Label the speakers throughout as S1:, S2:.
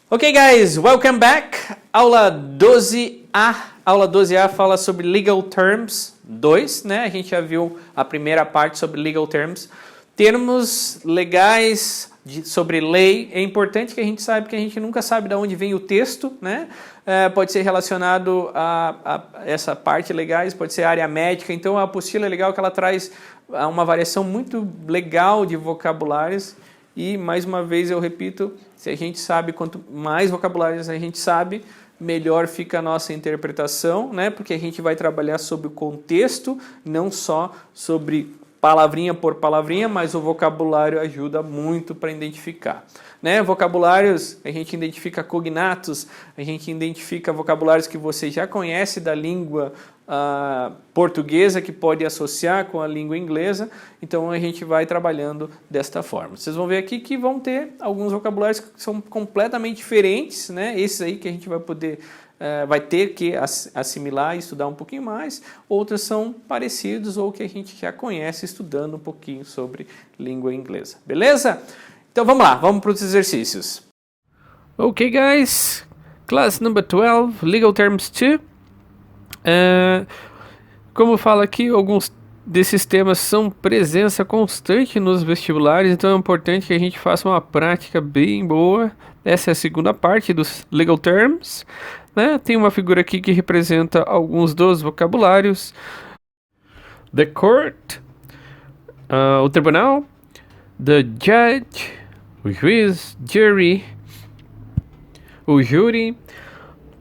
S1: Ok, guys, welcome back. Aula 12A. Aula 12A fala sobre Legal Terms 2, né? A gente já viu a primeira parte sobre Legal Terms. Termos legais sobre lei. É importante que a gente saiba que a gente nunca sabe de onde vem o texto, né? Pode ser relacionado a essa parte legais, pode ser área médica. Então, a apostila é legal que ela traz uma variação muito legal de vocabulários. E, mais uma vez, eu repito, se a gente sabe, quanto mais vocabulários a gente sabe, melhor fica a nossa interpretação, né? Porque a gente vai trabalhar sobre o contexto, não só sobre palavrinha por palavrinha, mas o vocabulário ajuda muito para identificar. Né? Vocabulários, a gente identifica cognatos, a gente identifica vocabulários que você já conhece da língua portuguesa, que pode associar com a língua inglesa, então a gente vai trabalhando desta forma. Vocês vão ver aqui que vão ter alguns vocabulários que são completamente diferentes, né? Esses aí que a gente vai poder vai ter que assimilar e estudar um pouquinho mais, outros são parecidos ou que a gente já conhece estudando um pouquinho sobre língua inglesa, beleza? Então vamos lá, vamos para os exercícios. Ok, guys, class number 12, Legal Terms 2. Como fala aqui, alguns desses temas são presença constante nos vestibulares, então é importante que a gente faça uma prática bem boa. Essa é a segunda parte dos Legal Terms, né? Tem uma figura aqui que representa alguns dos vocabulários. The court, o tribunal, the judge, o juiz, jury, o júri.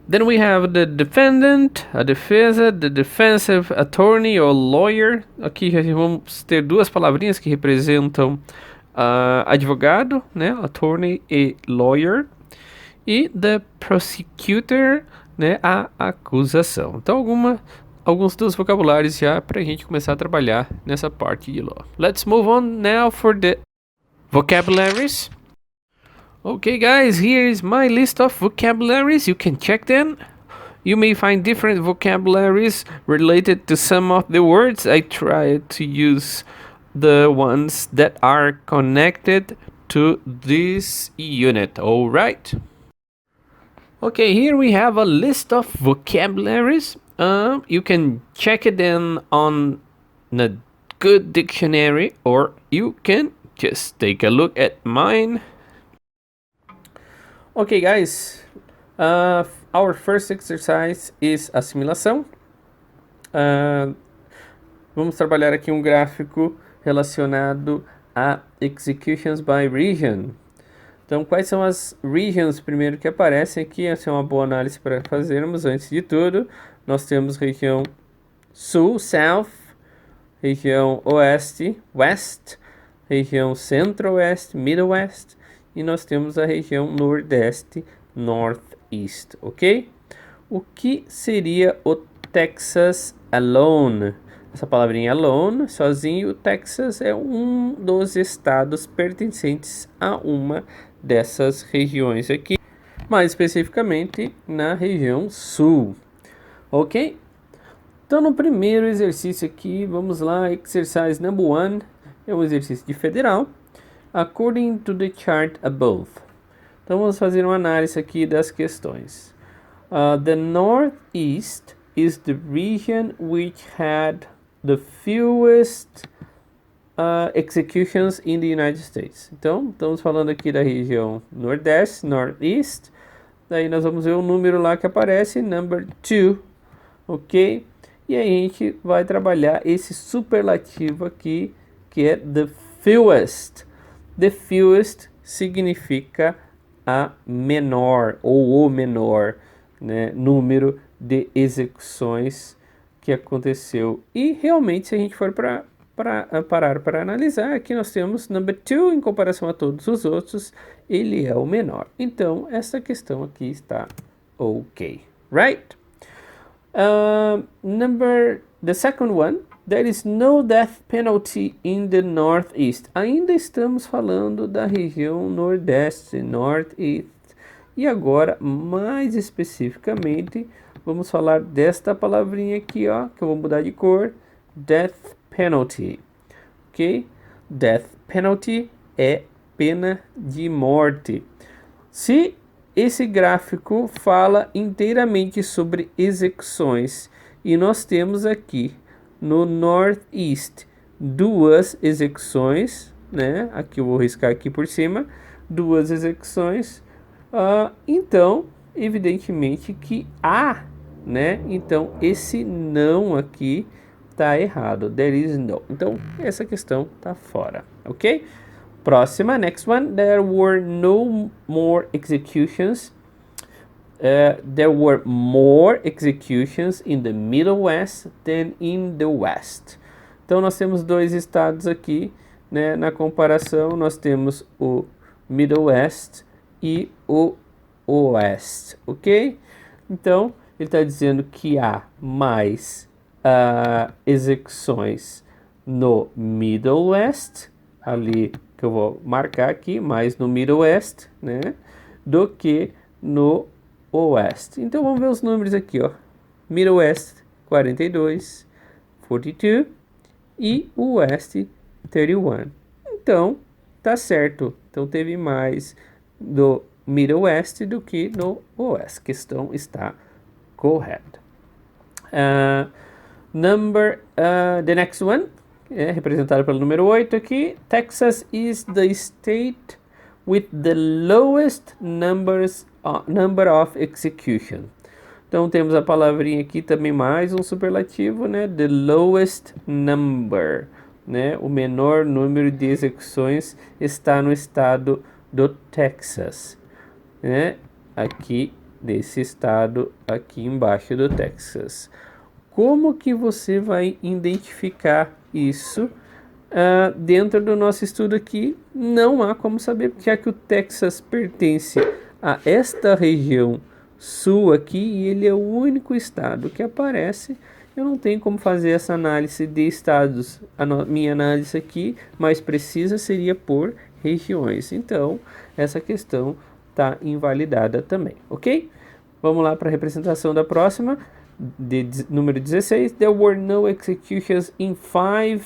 S1: Then we have the defendant, a defesa, the defensive attorney or lawyer. Aqui já vamos ter duas palavrinhas que representam advogado, né? Attorney e lawyer. E the prosecutor, né? A acusação. Então alguns dos vocabulários já para a gente começar a trabalhar nessa parte de law. Let's move on now for the vocabularies. Okay, guys, here is my list of vocabularies. You can check them. You may find different vocabularies related to some of the words. I try to use the ones that are connected to this unit. All right. Okay, here we have a list of vocabularies. You can check it in on a good dictionary, or you can just take a look at mine. Ok, guys, our first exercise is assimilação. Vamos trabalhar aqui um gráfico relacionado a executions by region. Então, quais são as regions primeiro que aparecem aqui? Essa é uma boa análise para fazermos. Antes de tudo, nós temos região sul, south, região oeste, west, região centro-oeste, middle-west, e nós temos a região nordeste, northeast, ok? O que seria o Texas alone? Essa palavrinha alone, sozinho, o Texas é um dos estados pertencentes a uma dessas regiões aqui, mais especificamente na região sul, ok? Então, no primeiro exercício aqui, vamos lá, exercise number 1, é um exercício de federal. According to the chart above. Então vamos fazer uma análise aqui das questões. The Northeast is the region which had the fewest executions in the United States. Então estamos falando aqui da região Nordeste, Northeast. Daí nós vamos ver o número lá que aparece, number 2, ok? E aí a gente vai trabalhar esse superlativo aqui, que é the fewest. The fewest significa a menor ou o menor, né, número de execuções que aconteceu. E realmente, se a gente for parar para analisar, aqui nós temos number 2 em comparação a todos os outros, ele é o menor. Então, essa questão aqui está ok, right? The second one. There is no death penalty in the Northeast. Ainda estamos falando da região Nordeste, Northeast. E agora, mais especificamente, vamos falar desta palavrinha aqui, ó, que eu vou mudar de cor. Death penalty. Ok? Death penalty é pena de morte. Se esse gráfico fala inteiramente sobre execuções. E nós temos aqui no Northeast duas execuções, né? Aqui eu vou riscar aqui por cima, duas execuções. Então, evidentemente que há, né? Então, esse não aqui tá errado. There is no. Então, essa questão tá fora, ok? Próxima, next one. There were no more executions. There were more executions in the Middle West than in the West. Então, nós temos dois estados aqui, né? Na comparação, nós temos o Middle West e o Oeste, ok? Então, ele está dizendo que há mais execuções no Middle West, ali que eu vou marcar aqui, mais no Middle West, né, do que no Oeste. Então vamos ver os números aqui, ó. Middle West 42, 42 e o West 31. Então tá certo. Então teve mais do Middle West do que no Oeste. A questão está correta. The next one, representado pelo número 8 aqui. Texas is the state with the lowest number of execution. Então temos a palavrinha aqui também, mais um superlativo, né? The lowest number, né? O menor número de execuções está no estado do Texas, né? Aqui nesse estado aqui embaixo do Texas. Como que você vai identificar isso dentro do nosso estudo aqui? Não há como saber, já que o Texas pertence a esta região sul aqui e ele é o único estado que aparece. Eu não tenho como fazer essa análise de estados. Minha análise aqui mais precisa seria por regiões. Então, essa questão está invalidada também, ok? Vamos lá para a representação da próxima. Número 16. There were executions in five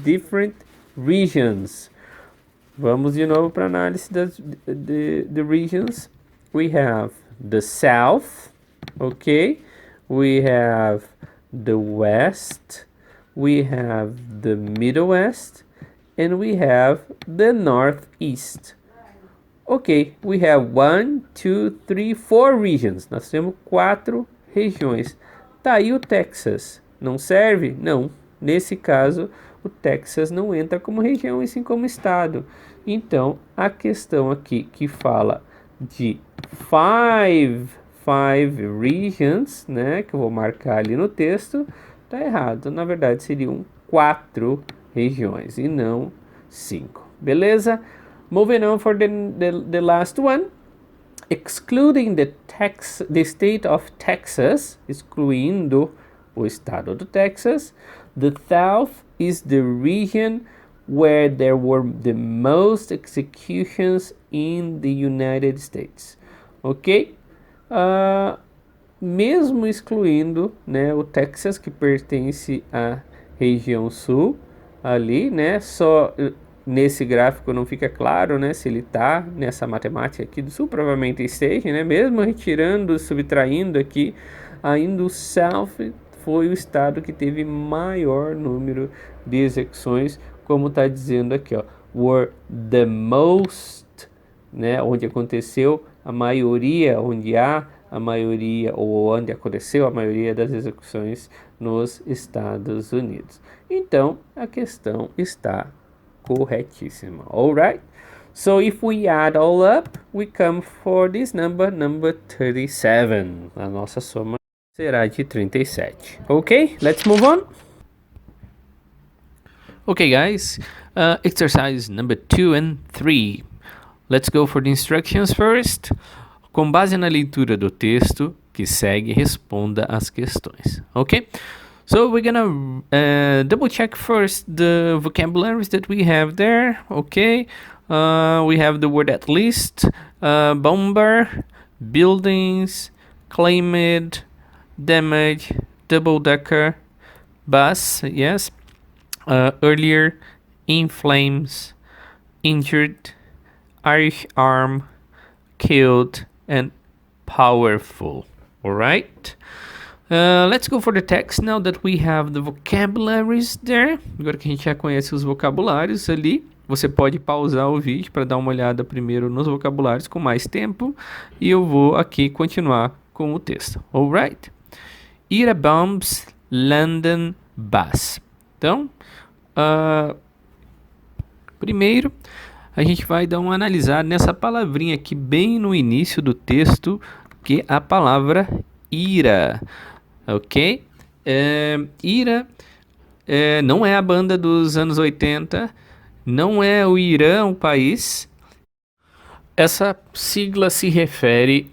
S1: different regions. Vamos de novo para a análise das regions. We have the South, okay? We have the West, we have the Middle West, and we have the Northeast. Ok, we have 1, 2, 3, 4 regions. Nós temos 4 regiões. Tá aí o Texas. Não serve? Não. Nesse caso, o Texas não entra como região e sim como estado. Então, a questão aqui que fala de five regions, né, que eu vou marcar ali no texto, tá errado. Na verdade, seriam 4 regiões e não 5. Beleza? Moving on for the last one, excluding the state of Texas, excluindo o estado do Texas, the South is the region where there were the most executions in the United States. Ok? Mesmo excluindo, né, o Texas, que pertence à região sul, ali, né, só nesse gráfico não fica claro, né, se ele está nessa matemática aqui do sul, provavelmente esteja, né, mesmo retirando, subtraindo aqui, ainda o South foi o estado que teve maior número de execuções, como está dizendo aqui, ó, were the most, né, onde aconteceu a maioria, onde há a maioria, ou onde aconteceu a maioria das execuções nos Estados Unidos. Então, a questão está corretíssima. Alright? So, if we add all up, we come for this number 37. A nossa soma será de 37. Okay, let's move on. Okay, guys, exercise number 2 and 3. Let's go for the instructions first. Com base na leitura do texto que segue, responda as questões. Okay? So we're gonna double check first the vocabularies that we have there. Okay? We have the word at least, bomber, buildings, claimed, damage, double-decker, bus, yes, earlier, in flames, injured, Irish arm, killed, and powerful. Alright? Let's go for the text now that we have the vocabularies there. Agora que a gente já conhece os vocabulários ali, você pode pausar o vídeo para dar uma olhada primeiro nos vocabulários com mais tempo. E eu vou aqui continuar com o texto. Alright? Ira bombs London bus. Então, primeiro, a gente vai dar uma analisada nessa palavrinha aqui bem no início do texto, que é a palavra ira. Ok? Ira não é a banda dos anos 80, não é o Irã, o país. Essa sigla se refere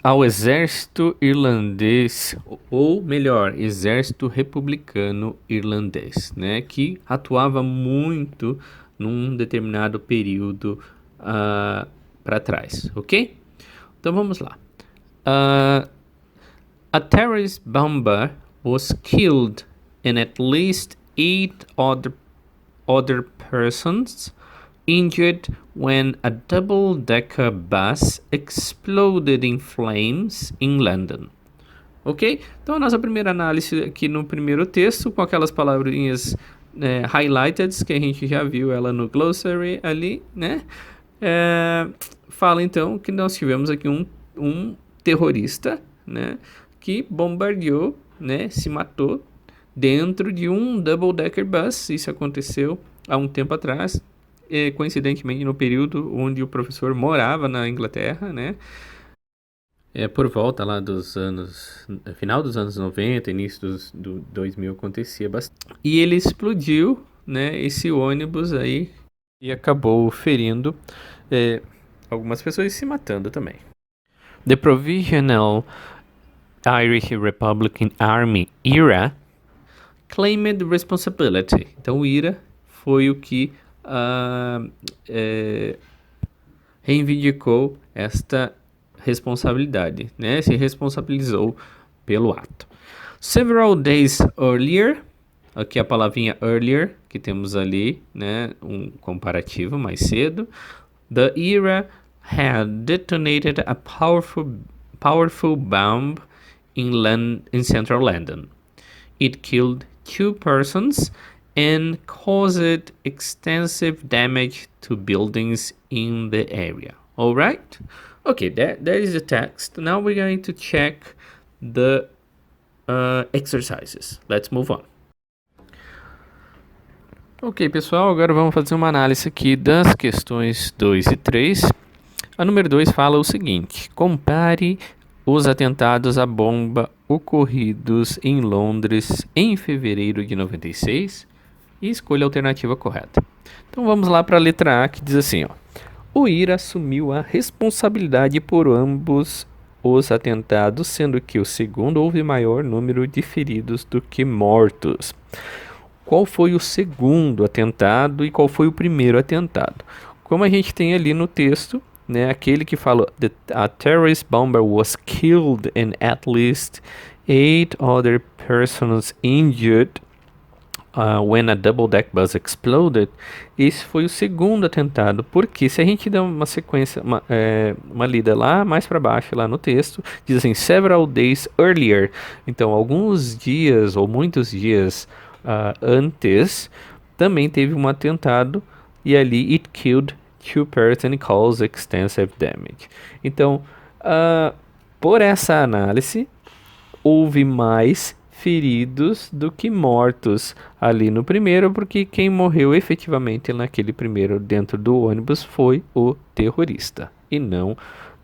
S1: ao exército irlandês, ou melhor, exército republicano irlandês, né, que atuava muito num determinado período para trás, ok? Então vamos lá. A terrorist bomber was killed and at least 8 other persons injured when a double-decker bus exploded in flames in London. Ok? Então a nossa primeira análise aqui no primeiro texto, com aquelas palavrinhas highlighted, que a gente já viu ela no glossary ali, né? Fala então que nós tivemos aqui um terrorista, né, que bombardeou, né, se matou dentro de um double-decker bus. Isso aconteceu há um tempo atrás, coincidentemente no período onde o professor morava na Inglaterra, né? Por volta lá dos anos, final dos anos 90, início do 2000 acontecia bastante. E ele explodiu, né, esse ônibus aí e acabou ferindo algumas pessoas e se matando também. The Provisional Irish Republican Army, IRA, claimed responsibility. Então o IRA foi o que reivindicou esta responsabilidade, né? Se responsabilizou pelo ato. Several days earlier, aqui a palavrinha earlier que temos ali, né? Um comparativo mais cedo. The IRA had detonated a powerful bomb in central London. It killed 2 persons and caused extensive damage to buildings in the area. All right? Okay, that is the text. Now we're going to check the exercises. Let's move on. Ok, pessoal, agora vamos fazer uma análise aqui das questões 2 e 3. A número 2 fala o seguinte: compare os atentados à bomba ocorridos em Londres em fevereiro de 96 e escolha a alternativa correta. Então vamos lá para a letra A, que diz assim, ó: o IRA assumiu a responsabilidade por ambos os atentados, sendo que o segundo houve maior número de feridos do que mortos. Qual foi o segundo atentado e qual foi o primeiro atentado? Como a gente tem ali no texto, né, aquele que fala a terrorist bomber was killed and at least 8 other persons injured when a double-deck bus exploded. Esse foi o segundo atentado, porque se a gente der uma sequência, uma lida lá mais para baixo, lá no texto, diz assim, several days earlier. Então, alguns dias ou muitos dias antes, também teve um atentado, e ali it killed 2 persons and caused extensive damage. Então, por essa análise, houve mais feridos do que mortos ali no primeiro, porque quem morreu efetivamente naquele primeiro dentro do ônibus foi o terrorista, e não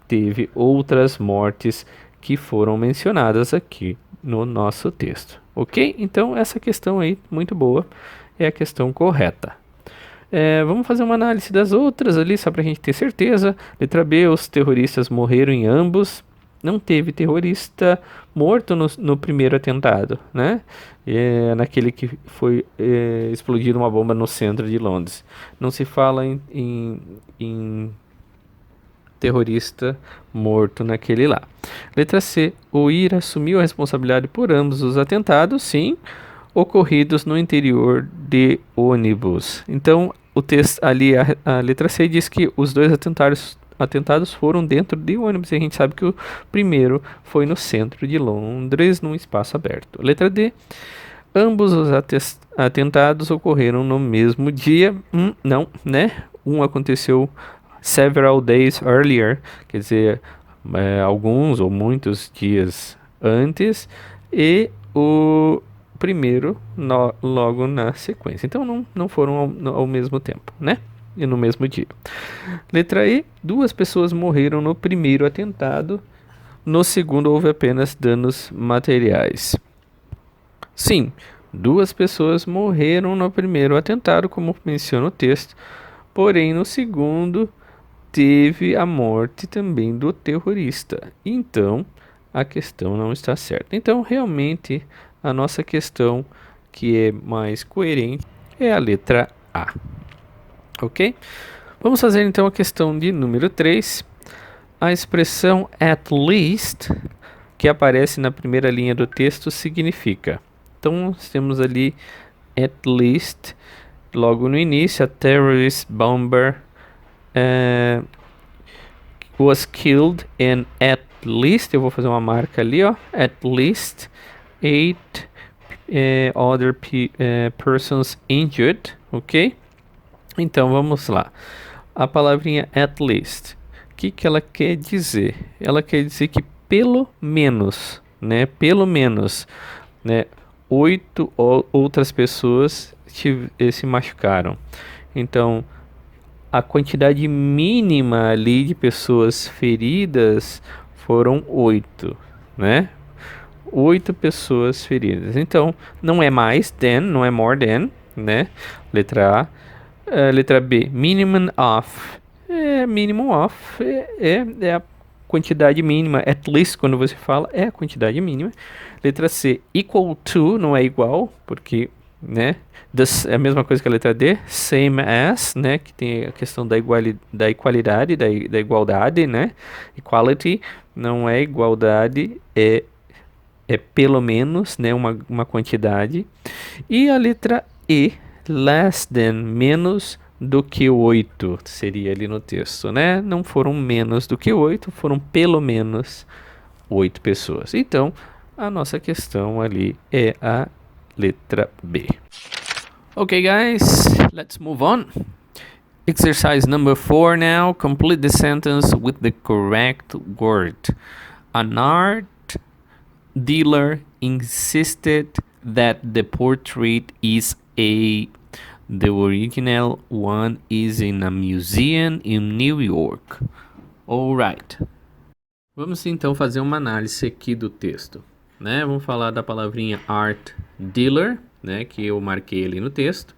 S1: teve outras mortes que foram mencionadas aqui no nosso texto, ok? Então essa questão aí, muito boa, é a questão correta. Vamos fazer uma análise das outras ali, só para a gente ter certeza. Letra B, os terroristas morreram em ambos. Não teve terrorista morto no primeiro atentado, né? Naquele que foi explodido uma bomba no centro de Londres. Não se fala em terrorista morto naquele lá. Letra C, o IRA assumiu a responsabilidade por ambos os atentados, sim, ocorridos no interior de ônibus. Então, o texto ali, a letra C diz que os dois atentados foram dentro de ônibus, e a gente sabe que o primeiro foi no centro de Londres, num espaço aberto. Letra D, ambos os atentados ocorreram no mesmo dia. Não, né? Um aconteceu several days earlier, quer dizer, alguns ou muitos dias antes, e o primeiro logo na sequência. Então não foram ao mesmo tempo, né? E no mesmo dia. Letra E, duas pessoas morreram no primeiro atentado, no segundo houve apenas danos materiais. Sim, duas pessoas morreram no primeiro atentado, como menciona o texto, porém no segundo teve a morte também do terrorista. Então, a questão não está certa. Então, realmente, a nossa questão que é mais coerente é a letra A. Ok? Vamos fazer então a questão de número 3. A expressão at least, que aparece na primeira linha do texto, significa. Então, nós temos ali at least, logo no início, a terrorist bomber was killed and at least, eu vou fazer uma marca ali, ó, at least 8 other persons injured, ok? Então vamos lá. A palavrinha at least, o que ela quer dizer? Ela quer dizer que pelo menos, né? Pelo menos, né? 8 outras pessoas se machucaram. Então, a quantidade mínima ali de pessoas feridas foram 8, né? 8 pessoas feridas. Então, não é mais than, não é more than, né? Letra A. Letra B, minimum of. Minimum of é a quantidade mínima. At least, quando você fala, é a quantidade mínima. Letra C, equal to, não é igual, porque, né? É a mesma coisa que a letra D. Same as, né? Que tem a questão da equalidade, da igualdade, né? Equality não é igualdade, é pelo menos, né? Uma quantidade. E a letra E, less than, menos do que 8, seria ali no texto, né? Não foram menos do que 8, foram pelo menos 8 pessoas. Então, a nossa questão ali é a letra B. Okay, guys, let's move on. Exercise number 4 now. Complete the sentence with the correct word. An art dealer insisted that the portrait is the original one is in a museum in New York. Alright. Vamos então fazer uma análise aqui do texto, né? Vamos falar da palavrinha art dealer, né? Que eu marquei ali no texto.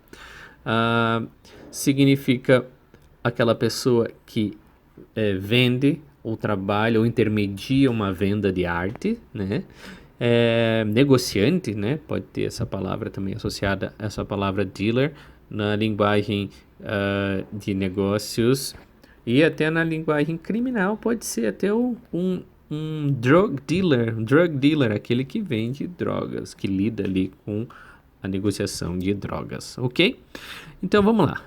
S1: Significa aquela pessoa que vende ou trabalha ou intermedia uma venda de arte, né? Negociante, né? Pode ter essa palavra também associada a essa palavra dealer na linguagem de negócios e até na linguagem criminal pode ser até um drug dealer, aquele que vende drogas, que lida ali com a negociação de drogas, ok? Então vamos lá.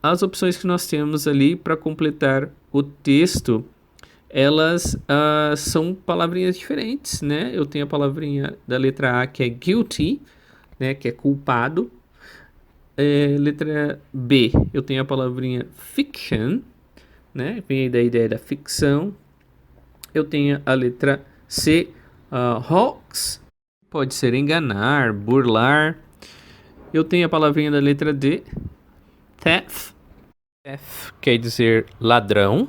S1: As opções que nós temos ali para completar o texto, elas são palavrinhas diferentes, né? Eu tenho a palavrinha da letra A que é guilty, né? Que é culpado. Letra B, eu tenho a palavrinha fiction, né? Vem da ideia da ficção. Eu tenho a letra C, hoax, pode ser enganar, burlar. Eu tenho a palavrinha da letra D, theft. Theft quer dizer ladrão.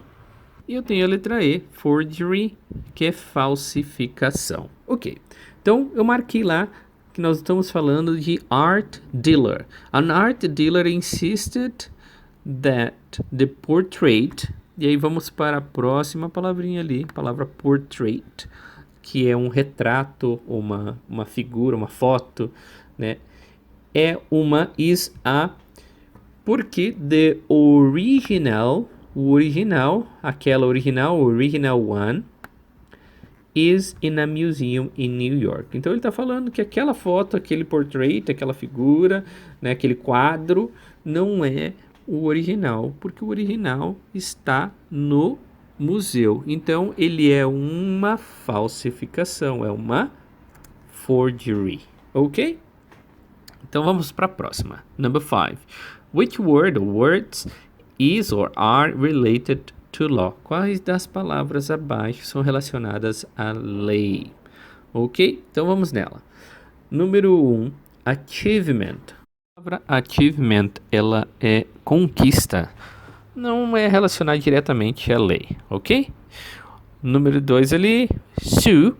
S1: E eu tenho a letra E, forgery, que é falsificação. Ok, então eu marquei lá que nós estamos falando de art dealer. An art dealer insisted that the portrait, e aí vamos para a próxima palavrinha ali, palavra portrait, que é um retrato, uma figura, uma foto, né? Porque the original, aquela original one, is in a museum in New York. Então ele está falando que aquela foto, aquele portrait, aquela figura, né, aquele quadro, não é o original, porque o original está no museu. Então, ele é uma falsificação, é uma forgery, ok? Então, vamos para a próxima. Number 5. Which word or words is or are related to law? Quais das palavras abaixo são relacionadas à lei? Ok? Então, vamos nela. Número 1. Achievement. A palavra achievement, ela é conquista. Não é relacionada diretamente à lei, ok? Número 2 ali, sue.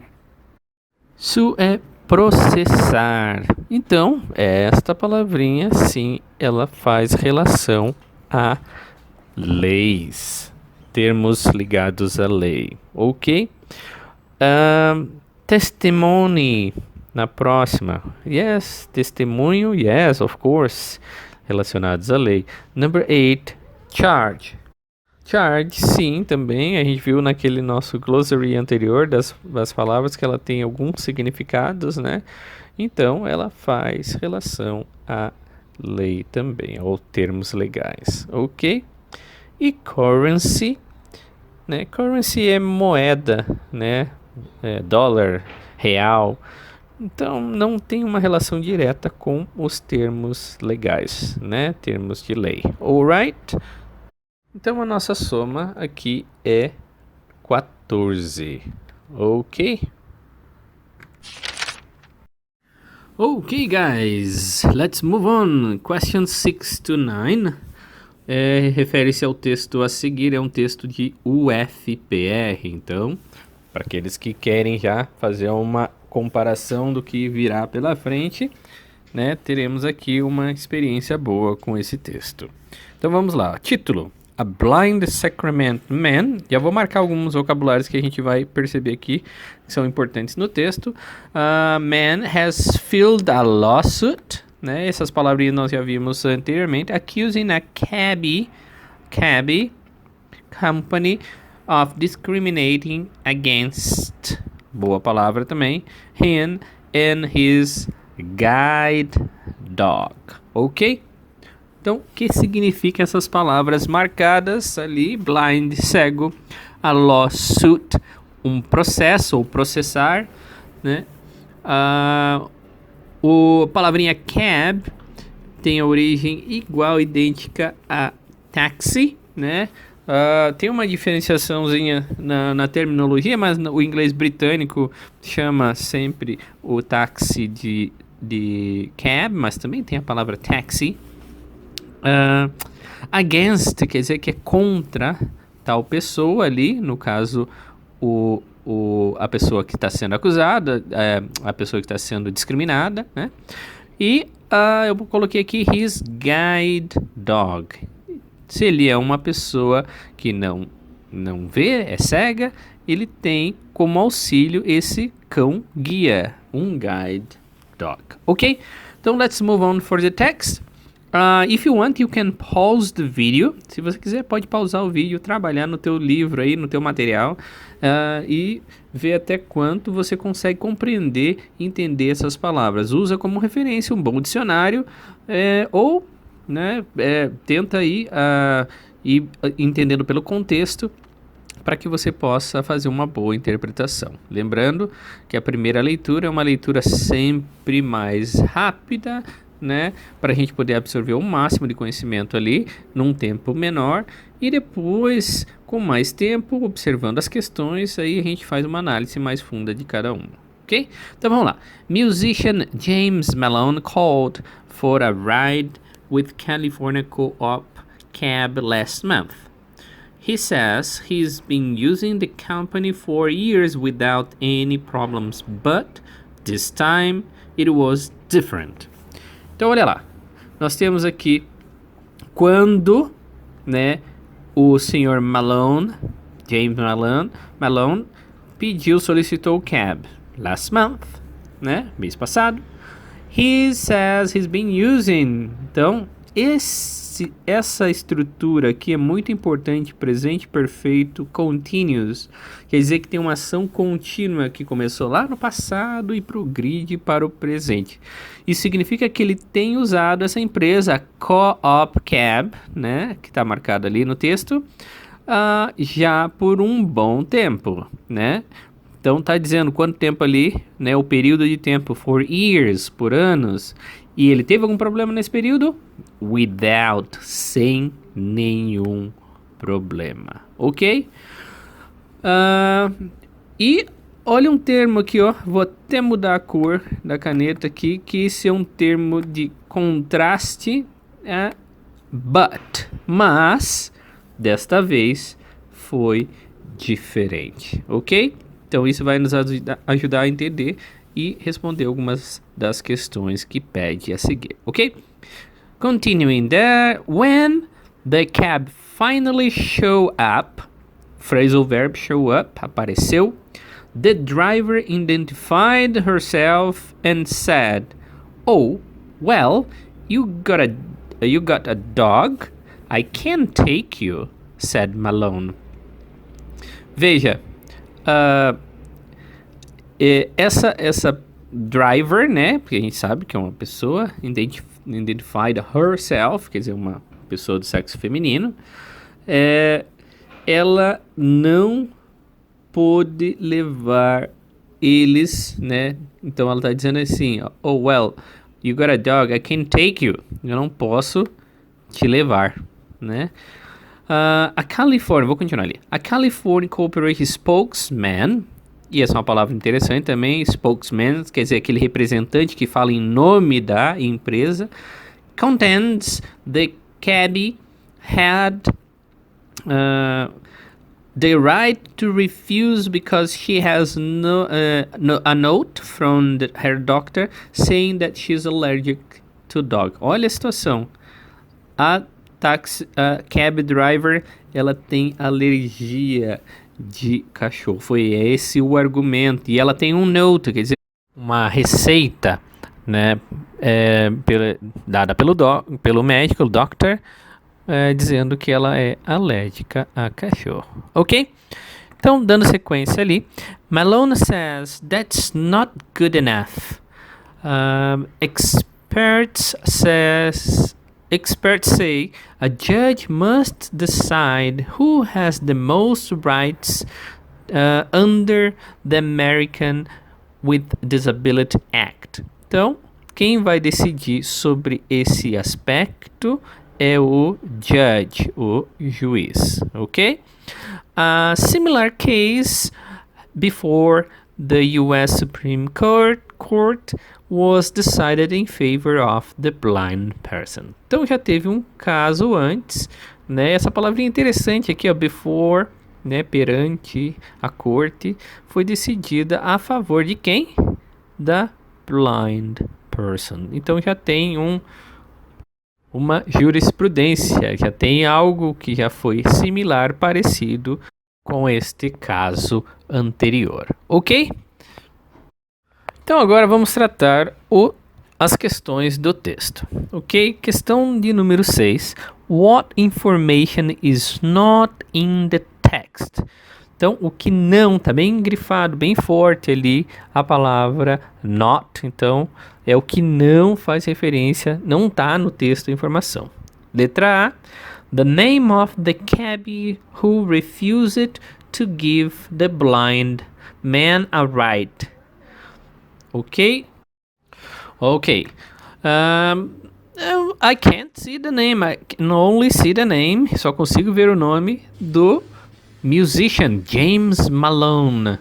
S1: Sue é processar. Então, esta palavrinha, sim, ela faz relação a leis. Termos ligados à lei, ok? Testimony. Na próxima. Yes, testemunho. Yes, of course. Relacionados à lei. Number 8. Charge. Charge, sim, também. A gente viu naquele nosso glossary anterior das palavras que ela tem alguns significados, né? Então, ela faz relação à lei também, ou termos legais, ok? E currency, né? Currency é moeda, né? Dólar, real. Então, não tem uma relação direta com os termos legais, né? Termos de lei. Alright? Então, a nossa soma aqui é 14. Ok? Ok, guys. Let's move on. Questions 6 to 9. Refere-se ao texto a seguir. É um texto de UFPR. Então, para aqueles que querem já fazer uma comparação do que virá pela frente, né, teremos aqui uma experiência boa com esse texto. Então vamos lá, título: A Blind Sacrament Man. Já vou marcar alguns vocabulários que a gente vai perceber aqui que são importantes no texto. Man has filed a lawsuit, né? Essas palavrinhas nós já vimos anteriormente. Accusing a cabbie company of discriminating against, boa palavra também, him and his guide dog, ok? Então, o que significa essas palavras marcadas ali? Blind, cego, a lawsuit, um processo ou processar, né? A palavrinha cab tem a origem igual, idêntica a taxi, né? Tem uma diferenciaçãozinha na terminologia, mas o inglês britânico chama sempre o táxi de cab, mas também tem a palavra taxi. Against quer dizer que é contra tal pessoa ali, no caso a pessoa que está sendo acusada, a pessoa que está sendo discriminada, né? E eu coloquei aqui his guide dog. Se ele é uma pessoa que não vê, é cega, ele tem como auxílio esse cão guia, um guide dog. Ok? Então, let's move on for the text. If you want, you can pause the video. Se você quiser, pode pausar o vídeo, trabalhar no teu livro aí, no teu material, e ver até quanto você consegue compreender e entender essas palavras. Usa como referência um bom dicionário, ou, né, tenta aí ir entendendo pelo contexto para que você possa fazer uma boa interpretação. Lembrando que a primeira leitura é uma leitura sempre mais rápida, né, para a gente poder absorver o máximo de conhecimento ali num tempo menor, e depois, com mais tempo, observando as questões, aí a gente faz uma análise mais funda de cada uma, ok? Então vamos lá. Musician James Malone called for a ride with California Co-op cab last month. He says he's been using the company for years without any problems, but this time it was different. Então, olha lá, nós temos aqui quando, né, o senhor Malone, James Malone, solicitou o cab last month, né, mês passado. He says he's been using, então, essa estrutura aqui é muito importante, presente perfeito continuous, quer dizer que tem uma ação contínua que começou lá no passado e progride para o presente. Isso significa que ele tem usado essa empresa, a Co-op Cab, né, que está marcado ali no texto, já por um bom tempo, né? Então tá dizendo quanto tempo ali, né, o período de tempo, for years, por anos. E ele teve algum problema nesse período? Without, sem nenhum problema, ok? E olha um termo aqui, ó, vou até mudar a cor da caneta aqui, que esse é um termo de contraste, mas desta vez foi diferente, ok? Então isso vai nos ajudar a entender e responder algumas das questões que pede a seguir, ok? Continuing there, when the cab finally show up, phrasal verb show up, apareceu, the driver identified herself and said, "Oh, well, you got a dog? I can take you," said Malone. Veja, essa driver, né, porque a gente sabe que é uma pessoa, identified herself, quer dizer, uma pessoa do sexo feminino, ela não pôde levar eles, né, então ela tá dizendo assim, "Oh, well, you got a dog, I can take you," eu não posso te levar, né. A California, vou continuar ali. A California Corporation spokesman, e essa é uma palavra interessante também, spokesman, quer dizer, aquele representante que fala em nome da empresa, contends the cabbie had the right to refuse because she has a note from her doctor saying that she's allergic to dog. Olha a situação. A cab driver, ela tem alergia de cachorro. Foi esse o argumento. E ela tem um note, quer dizer, uma receita, né, dada pelo médico, o doctor, dizendo que ela é alérgica a cachorro. Ok? Então, dando sequência ali, Malone says that's not good enough. Experts say a judge must decide who has the most rights under the American with Disability Act. Então, quem vai decidir sobre esse aspecto é o judge, o juiz, ok? A similar case before the US Supreme Court was decided in favor of the blind person. Então já teve um caso antes, né? Essa palavrinha interessante aqui, ó, before, né? Perante a corte, foi decidida a favor de quem? Da blind person. Então já tem uma jurisprudência, já tem algo que já foi similar, parecido com este caso anterior, ok? Então agora vamos tratar as questões do texto, ok? Questão de número 6. What information is not in the text? Então, o que não, tá bem grifado, bem forte ali, a palavra not. Então, é o que não faz referência, não tá no texto a informação. Letra A. The name of the cabbie who refused to give the blind man a ride. Ok? Ok. I can't see the name. I can only see the name. Só consigo ver o nome do musician James Malone.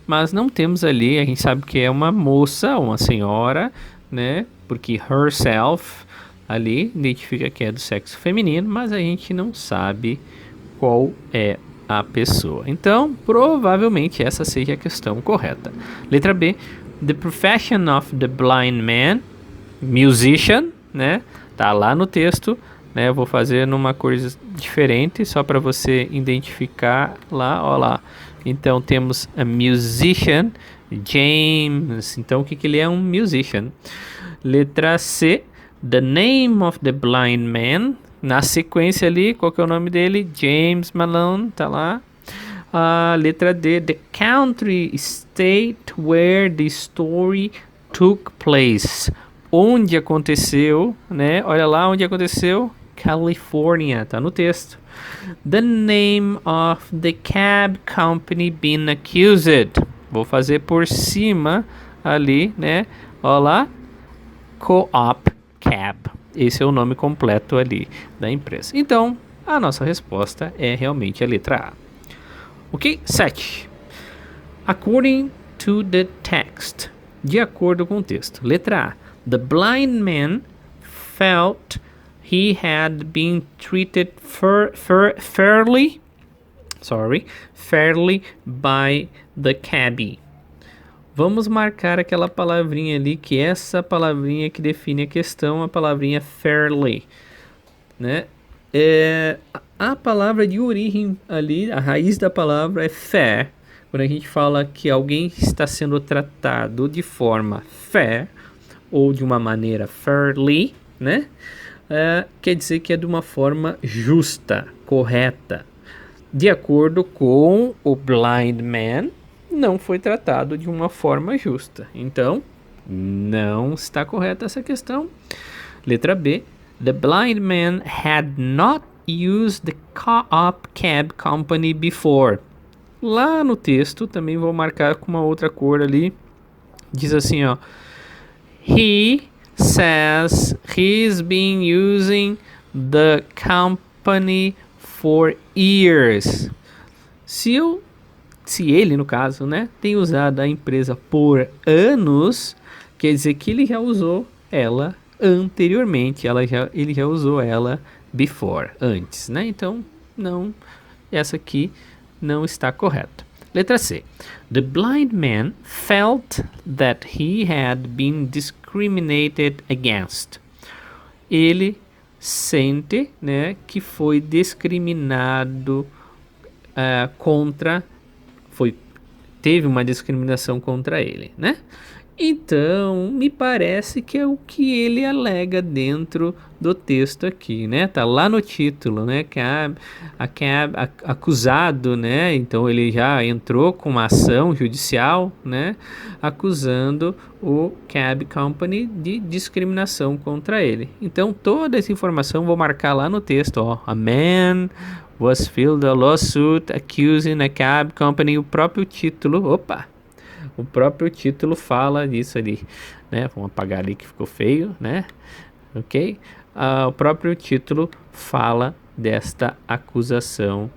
S1: Mas não temos ali, a gente sabe que é uma moça, uma senhora, né? Porque herself ali identifica que é do sexo feminino, mas a gente não sabe qual é a pessoa. Então, provavelmente essa seja a questão correta. Letra B. The profession of the blind man, musician, né? Tá lá no texto, né? Eu vou fazer numa coisa diferente, só para você identificar lá, ó lá. Então temos a musician, James. Então o que ele é? Um musician. Letra C. The name of the blind man. Na sequência ali, qual que é o nome dele? James Malone, tá lá. A letra D, the country, state where the story took place. Onde aconteceu, né? Olha lá onde aconteceu. California, tá no texto. The name of the cab company being accused. Vou fazer por cima ali, né? Olha lá. Co-op Cab. Esse é o nome completo ali da empresa. Então, a nossa resposta é realmente a letra A. Ok? 7. According to the text. De acordo com o texto. Letra A. The blind man felt he had been treated fairly by the cabbie. Vamos marcar aquela palavrinha ali, que é essa palavrinha que define a questão, a palavrinha fairly, né? A palavra de origem ali, a raiz da palavra é fair. Quando a gente fala que alguém está sendo tratado de forma fair ou de uma maneira fairly, né? Quer dizer que é de uma forma justa, correta. De acordo com o blind man, não foi tratado de uma forma justa. Então, não está correta essa questão. Letra B. The blind man had not used the co-op cab company before. Lá no texto, também vou marcar com uma outra cor ali. Diz assim, ó. He says he's been using the company for years. Se ele, no caso, né, tem usado a empresa por anos, quer dizer que ele já usou ela anteriormente, ele já usou ela before, antes, né? Então, não, essa aqui não está correta. Letra C. The blind man felt that he had been discriminated against. Ele sente, né, que foi discriminado teve uma discriminação contra ele, né? Então, me parece que é o que ele alega dentro do texto aqui, né? Tá lá no título, né? Acusado, né? Então, ele já entrou com uma ação judicial, né? Acusando o Cab Company de discriminação contra ele. Então, toda essa informação vou marcar lá no texto, ó. A man was filed a lawsuit accusing a cab company. O próprio título, o próprio título fala disso ali, né? Vamos apagar ali que ficou feio, né? Ok? O próprio título fala desta acusação,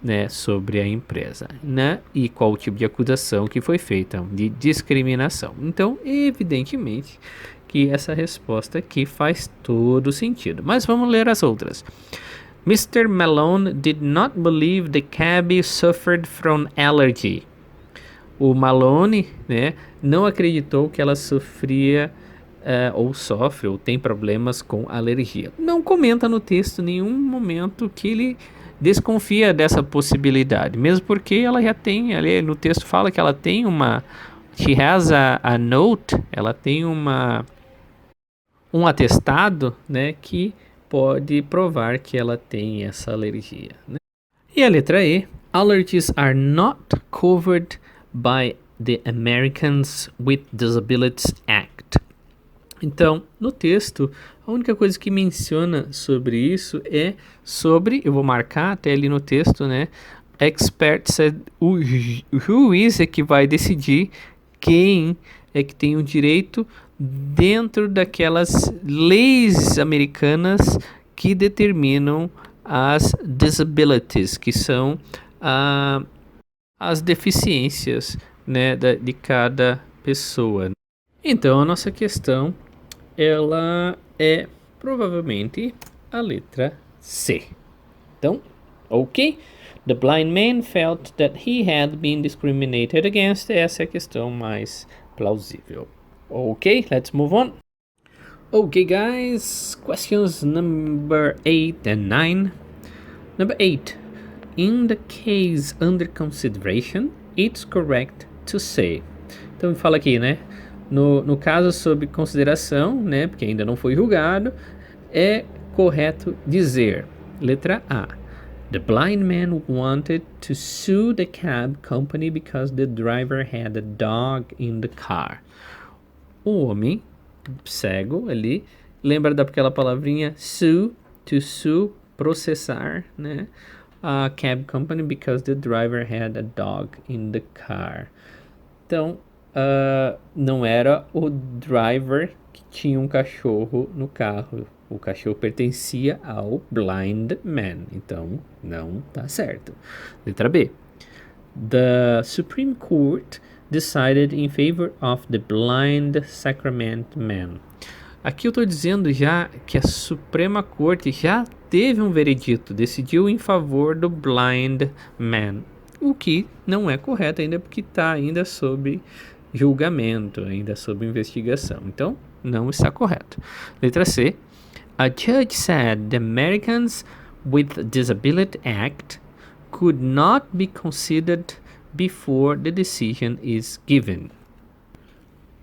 S1: né, sobre a empresa, né? E qual o tipo de acusação que foi feita, de discriminação. Então, evidentemente que essa resposta aqui faz todo sentido. Mas vamos ler as outras. Mr. Malone did not believe the cabbie suffered from allergy. O Malone, né, não acreditou que ela sofria ou sofre ou tem problemas com alergia. Não comenta no texto em nenhum momento que ele desconfia dessa possibilidade, mesmo porque ela já tem, ali no texto fala que ela tem she has a note, ela tem um atestado, né, que pode provar que ela tem essa alergia, né? E a letra E, allergies are not covered by the Americans with Disabilities Act. Então, no texto, a única coisa que menciona sobre isso é sobre, eu vou marcar até ali no texto, né? Expert said, o juiz é que vai decidir quem é que tem o direito dentro daquelas leis americanas que determinam as disabilities, que são as deficiências, né, de cada pessoa. Então, a nossa questão, ela é provavelmente a letra C. Então, ok? The blind man felt that he had been discriminated against. Essa é a questão mais plausível. Okay, let's move on. Okay, guys, questions number 8 and 9. Number 8. In the case under consideration, it's correct to say. Então, fala aqui, né? No caso sob consideração, né, porque ainda não foi julgado, é correto dizer, letra A, the blind man wanted to sue the cab company because the driver had a dog in the car. O homem cego ali, lembra daquela palavrinha sue, to sue, processar, né? A cab company because the driver had a dog in the car. Então, não era o driver que tinha um cachorro no carro. O cachorro pertencia ao blind man. Então, não tá certo. Letra B. The Supreme Court decided in favor of the blind Sacramento man. Aqui eu estou dizendo já que a Suprema Corte já teve um veredito, decidiu em favor do blind man, o que não é correto ainda porque está ainda sob julgamento, ainda sob investigação. Então, não está correto. Letra C. A judge said the Americans with Disability Act could not be considered before the decision is given.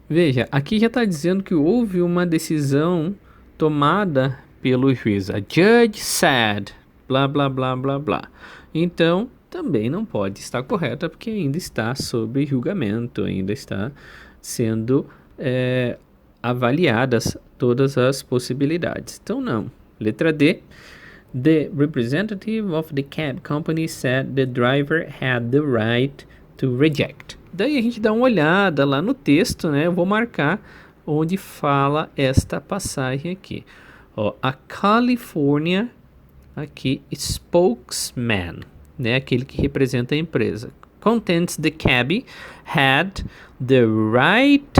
S1: Veja, aqui já está dizendo que houve uma decisão tomada pelo juiz. A judge said, blá, blá, blá, blá, blá. Então, também não pode estar correta, porque ainda está sob julgamento, ainda está sendo avaliadas todas as possibilidades. Então, não. Letra D. The representative of the cab company said the driver had the right to reject. Daí a gente dá uma olhada lá no texto, né? Eu vou marcar onde fala esta passagem aqui. Ó, a California, aqui, spokesman, né? Aquele que representa a empresa. Contents the cab had the right.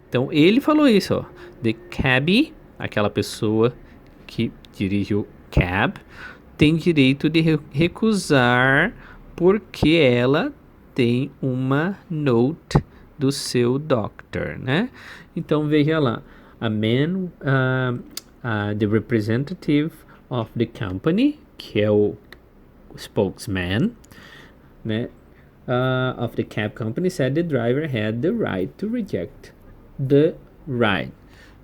S1: Então ele falou isso, ó. The cab, aquela pessoa que dirige o cab, tem direito de recusar porque ela tem uma note do seu doctor, né? Então veja lá, the representative of the company, que é o spokesman, né? Of the cab company said the driver had the right to reject the ride.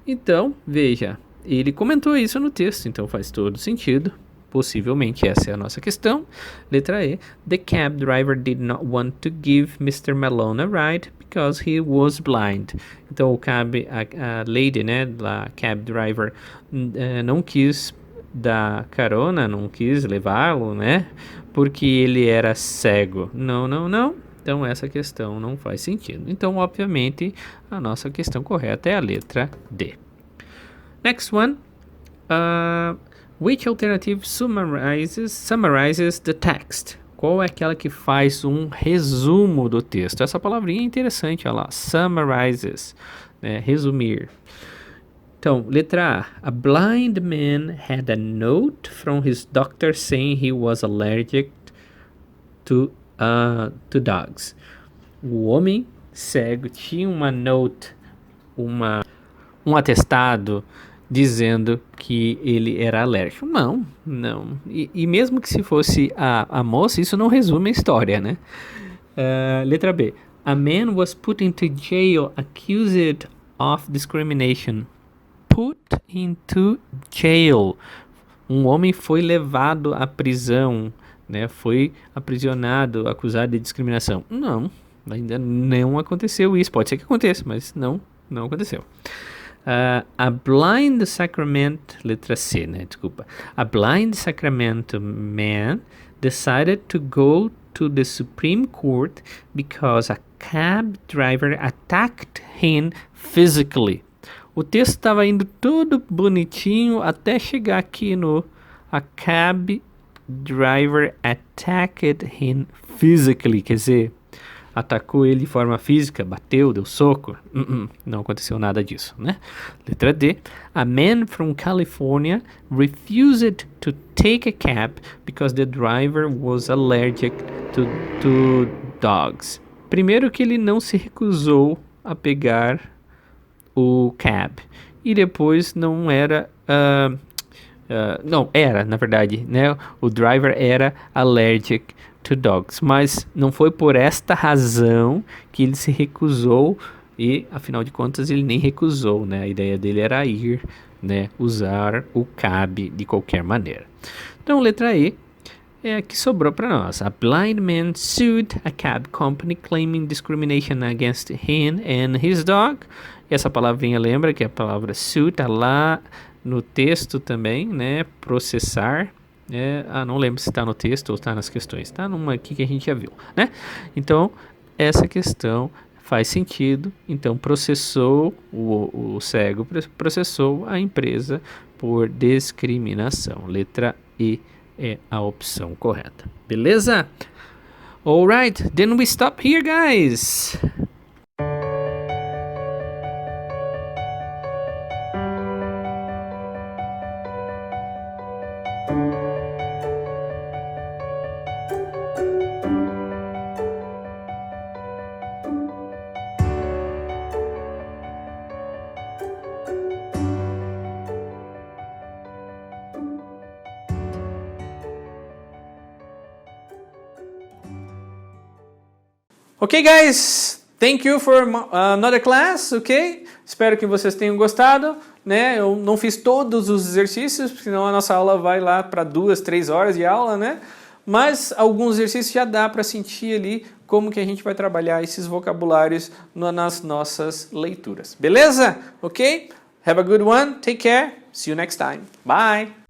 S1: Então veja, ele comentou isso no texto, então faz todo sentido. Possivelmente essa é a nossa questão. Letra E. The cab driver did not want to give Mr. Malone a ride because he was blind. Então a lady, né, a cab driver, não quis dar carona, não quis levá-lo, né, porque ele era cego. Não. Então essa questão não faz sentido. Então, obviamente, a nossa questão correta é a letra D. Next one. Which alternative summarizes the text? Qual é aquela que faz um resumo do texto? Essa palavrinha é interessante, olha lá. Summarizes, né? Resumir. Então, letra A. A blind man had a note from his doctor saying he was allergic to dogs. O homem cego tinha uma note, um atestado dizendo que ele era alérgico. Não. E mesmo que se fosse a moça, isso não resume a história, né? Letra B. A man was put into jail accused of discrimination. Put into jail. Um homem foi levado à prisão, né? Foi aprisionado, acusado de discriminação. Não, ainda não aconteceu isso. Pode ser que aconteça, mas não aconteceu. A blind Sacramento, letra C, né? Desculpa. A blind Sacramento man decided to go to the Supreme Court because a cab driver attacked him physically. O texto estava indo todo bonitinho até chegar aqui no a cab driver attacked him physically, quer dizer, atacou ele de forma física, bateu, deu soco. Não aconteceu nada disso, né? Letra D. A man from California refused to take a cab because the driver was allergic to dogs. Primeiro que ele não se recusou a pegar o cab. E depois não era... não, era, na verdade, né? O driver era allergic to dogs, mas não foi por esta razão que ele se recusou
S2: E, afinal de contas, ele nem recusou, né? A ideia dele era ir, né? Usar o cab de qualquer maneira. Então, letra E é a que sobrou para nós. A blind man sued a cab company claiming discrimination against him and his dog. E essa palavrinha lembra que a palavra sue tá lá no texto também, né? Processar. Não lembro se está no texto ou está nas questões. Está numa aqui que a gente já viu, né? Então, essa questão faz sentido. Então, o cego processou a empresa por discriminação. Letra E é a opção correta. Beleza? Alright, then we stop here, guys.
S1: Ok, guys, thank you for another class, ok? Espero que vocês tenham gostado, né? Eu não fiz todos os exercícios, senão a nossa aula vai lá para 2, 3 horas de aula, né? Mas alguns exercícios já dá para sentir ali como que a gente vai trabalhar esses vocabulários nas nossas leituras. Beleza? Ok? Have a good one, take care, see you next time. Bye!